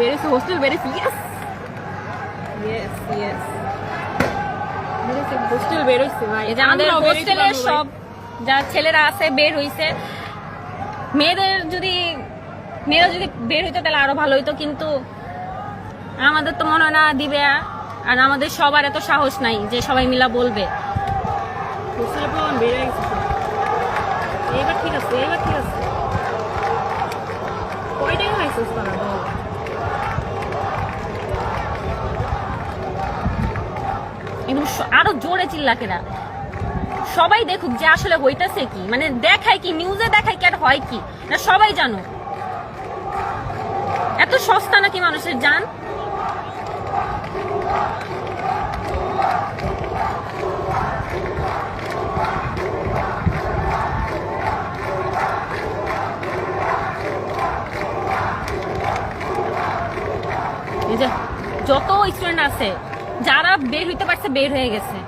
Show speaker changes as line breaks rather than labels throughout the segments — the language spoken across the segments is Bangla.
বেরিয়েছে হোস্টেল বেরিয়েছে ইয়েস ইয়েস ইয়েস বেরিয়েছে হোস্টেল বেরিয়েছে ভাই
এই যে আমাদের হোস্টেলের সব যা ছেলেরা আছে বের হইছে। মেয়েরা যদি বের হইতো তাহলে আরো ভালো হইতো, কিন্তু আমাদের তো মনে হয় না দিবে, আর আমাদের সবার এত সাহস নাই যে সবাই মিলা বলবে।
হোস্টেলে প্রমাণ বেরিয়ে গেছে এবার ঠিক আছে এবার ঠিক আছে কয়টাই হয়েছে তারা বল
একদম আরো জোরে চিল্লাকেরা সবাই দেখুক যে আসলে হইতাছে কি, মানে দেখায় কি, নিউজে দেখায় কি আর হয় কি না সবাই জানো। এত সস্তা নাকি মানুষের জান? এই যে যত স্টুডেন্ট আছে যারা বের হইতে পারছে বের হয়ে গেছে।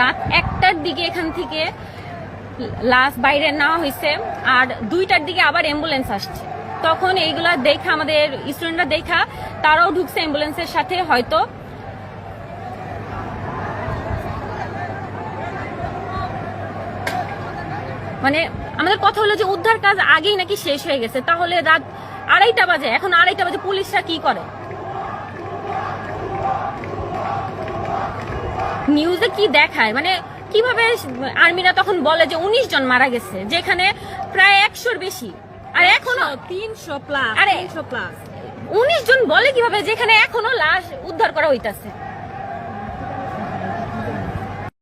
রাত 1টার দিকে এখান থেকে লাশ বাইরে নেওয়া হয়েছে, আর 2টার দিকে আবার অ্যাম্বুলেন্স আসছে। তখন এইগুলা দেখা আমাদের স্টুডেন্টরা দেখা তারাও ঢুকছে অ্যাম্বুলেন্সের সাথে। হয়তো মানে আমাদের কথা হলো যে উদ্ধার কাজ আগেই নাকি শেষ হয়ে গেছে, তাহলে রাত 2:30 বাজে, এখন 2:30 বাজে পুলিশরা কি করে? নিউজে কি দেখায়, মানে কিভাবে আর্মিরা তখন বলে যে 19 জন মারা গেছে, যেখানে প্রায় 100-র বেশি, আর এখনো
300 প্লাস
আরে
300 প্লাস
19 জন বলে কিভাবে, যেখানে এখনো লাশ উদ্ধার করা হইতাছে।